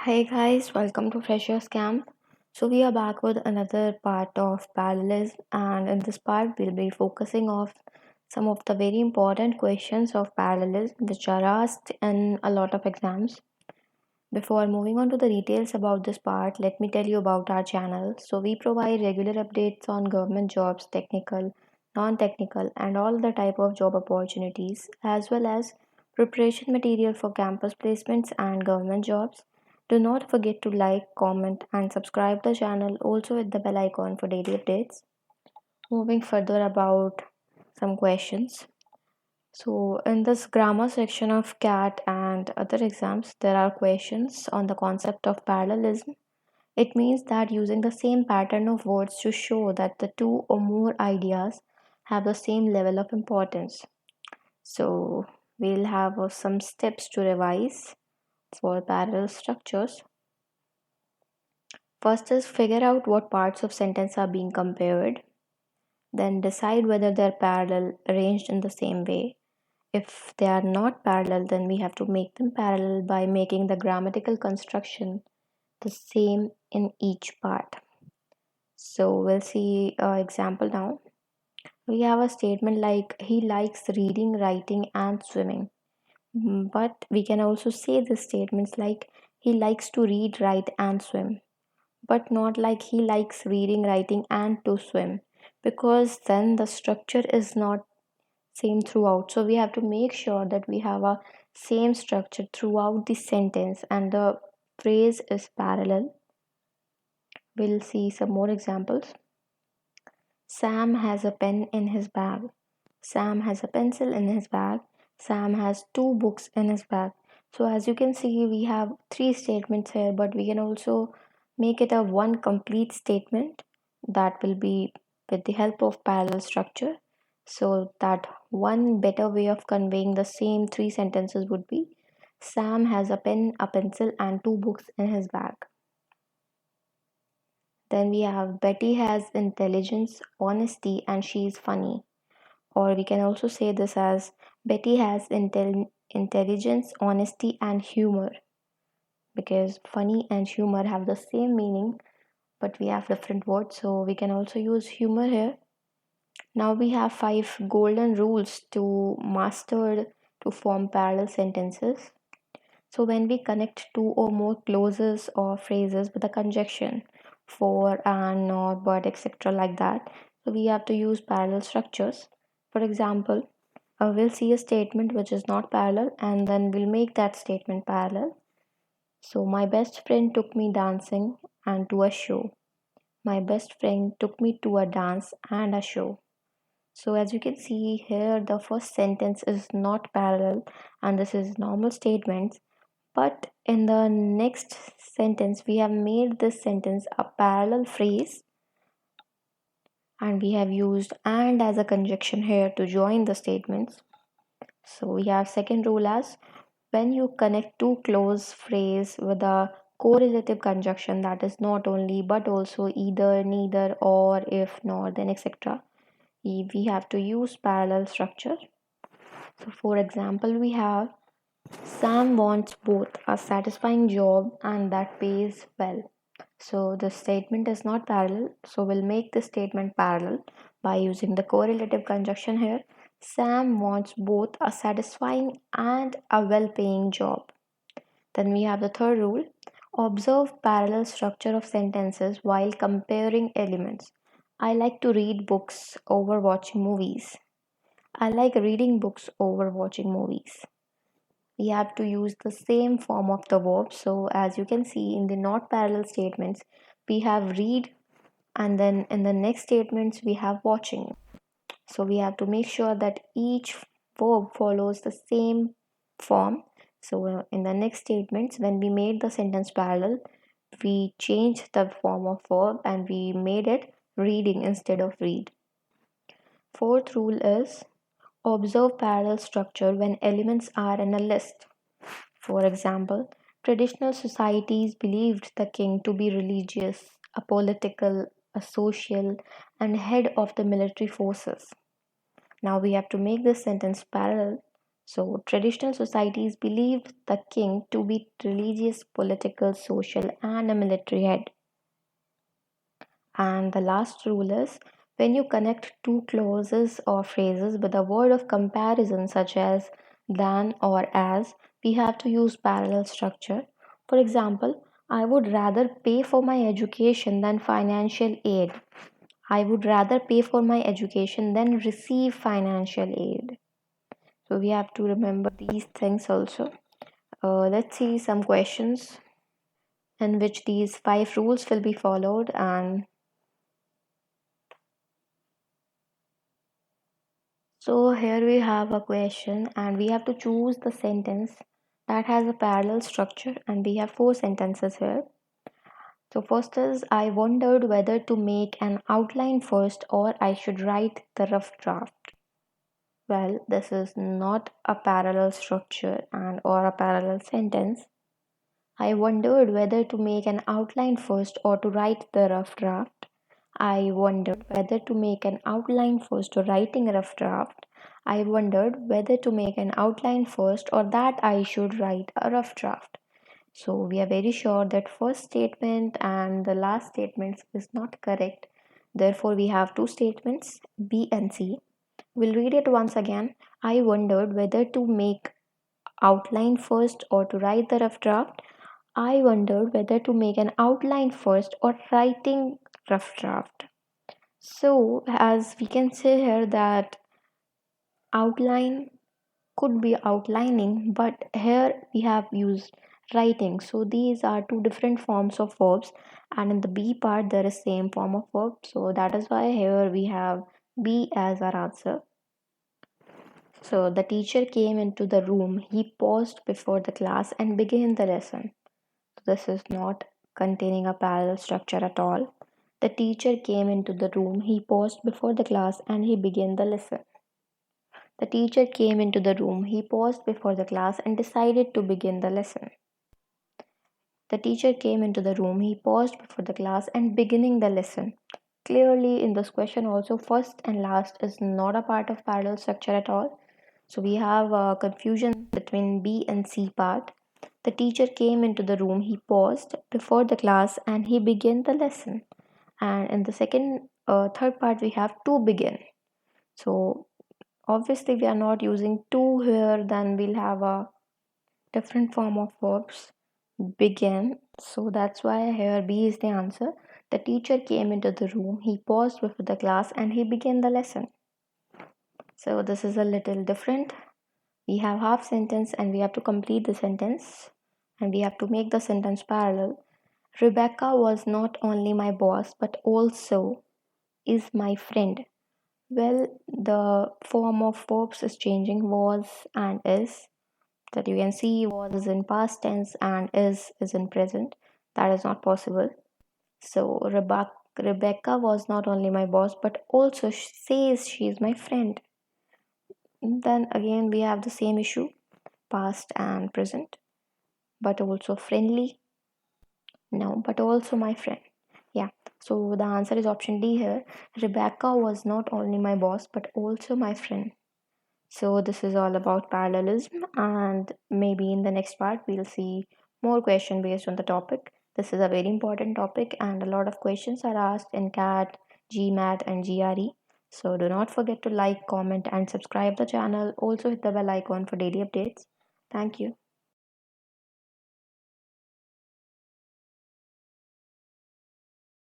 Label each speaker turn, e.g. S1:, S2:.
S1: Hey guys, welcome to Freshers Camp. So we are back with another part of parallelism, and in this part we'll be focusing on some of the very important questions of parallelism which are asked in a lot of exams. Before moving on to the details about this part, let me tell you about our channel. So we provide regular updates on government jobs, technical, non-technical, and all the type of job opportunities, as well as preparation material for campus placements and government jobs. Do not forget to like, comment, and subscribe the channel. Also hit the bell icon for daily updates. Moving further about some questions. So, in this grammar section of CAT and other exams, there are questions on the concept of parallelism. It means that using the same pattern of words to show that the two or more ideas have the same level of importance. So, we'll have some steps to revise for parallel structures. First is figure out what parts of sentence are being compared. Then decide whether they're parallel, arranged in the same way. If they are not parallel, then we have to make them parallel by making the grammatical construction the same in each part. So we'll see an example now. We have a statement like he likes reading, writing, and swimming. But we can also say the statements like he likes to read, write, and swim, but not like he likes reading, writing, and to swim, because then the structure is not same throughout. So we have to make sure that we have a same structure throughout the sentence and the phrase is parallel. We'll see some more examples. Sam has a pen in his bag. Sam has a pencil in his bag. Sam has two books in his bag. So as you can see, we have three statements here, but we can also make it a one complete statement that will be with the help of parallel structure. So that one better way of conveying the same three sentences would be Sam has a pen, a pencil, and two books in his bag. Then we have Betty has intelligence, honesty, and she is funny. Or we can also say this as Betty has intelligence, honesty, and humor. Because funny and humor have the same meaning, but we have different words, so we can also use humor here. Now we have 5 golden rules to master to form parallel sentences. So when we connect two or more clauses or phrases with a conjunction, for, and, not, but, etc., like that, so we have to use parallel structures. For example, we'll see a statement which is not parallel and then we'll make that statement parallel. So, my best friend took me dancing and to a show. My best friend took me to a dance and a show. So, as you can see here, the first sentence is not parallel and this is normal statements. But in the next sentence, we have made this sentence a parallel phrase and we have used and as a conjunction here to join the statements. So we have second rule as when you connect two clause phrase with a correlative conjunction that is not only but also either, neither, or, if, not, then, etc. We have to use parallel structure. So for example, we have Sam wants both a satisfying job and that pays well. So the statement is not parallel. So we'll make this statement parallel by using the correlative conjunction here. Sam wants both a satisfying and a well paying job. Then we have the third rule. Observe parallel structure of sentences while comparing elements. I like to read books over watching movies. I like reading books over watching movies. We have to use the same form of the verb. So as you can see in the not parallel statements, we have read and then in the next statements we have watching. So we have to make sure that each verb follows the same form. So in the next statements, when we made the sentence parallel, we changed the form of verb and we made it reading instead of read. Fourth rule is observe parallel structure when elements are in a list. For example, traditional societies believed the king to be religious, a political, a social, and head of the military forces. Now we have to make this sentence parallel So traditional societies believed the king to be religious, political, social, and a military head. And the last rule is when you connect two clauses or phrases with a word of comparison, such as than or as, we have to use parallel structure. For example, I would rather pay for my education than financial aid. I would rather pay for my education than receive financial aid. So we have to remember these things also. Let's see some questions in which these five rules will be followed. And so here we have a question, and we have to choose the sentence that has a parallel structure, and we have four sentences here. So first is I wondered whether to make an outline first or I should write the rough draft. Well, this is not a parallel structure and or a parallel sentence. I wondered whether to make an outline first or to write the rough draft. I wondered whether to make an outline first or writing a rough draft. I wondered whether to make an outline first or that I should write a rough draft. So we are very sure that first statement and the last statement is not correct. Therefore, we have two statements, B and C. We'll read it once again. I wondered whether to make outline first or to write the rough draft. I wondered whether to make an outline first or writing rough draft. So, as we can say here that outline could be outlining, but here we have used writing. So these are two different forms of verbs, and in the B part there is same form of verb. So that is why here we have B as our answer. So the teacher came into the room. He paused before the class and began the lesson. This is not containing a parallel structure at all. The teacher came into the room. He paused before the class and he began the lesson. The teacher came into the room. He paused before the class and decided to begin the lesson. The teacher came into the room. He paused before the class and beginning the lesson. Clearly, in this question, also first and last is not a part of parallel structure at all. So we have a confusion between B and C part. The teacher came into the room. He paused before the class and he began the lesson. And in the third part, we have to begin. So obviously, we are not using to here, then we'll have a different form of verbs begin. So that's why here B is the answer. The teacher came into the room, he paused before the class, and he began the lesson. So this is a little different. We have half sentence and we have to complete the sentence and we have to make the sentence parallel. Rebecca was not only my boss but also is my friend. Well, the form of verbs is changing, was and is. That you can see was is in past tense and is in present. That is not possible. So Rebecca was not only my boss but also says she is my friend. Then again we have the same issue, past and present. But also friendly. No, but also my friend. Yeah. So the answer is option D here. Rebecca was not only my boss but also my friend. So this is all about parallelism, and maybe in the next part we'll see more question based on the topic. This is a very important topic and a lot of questions are asked in CAT, GMAT and GRE. So do not forget to like, comment and subscribe the channel. Also hit the bell icon for daily updates. Thank you.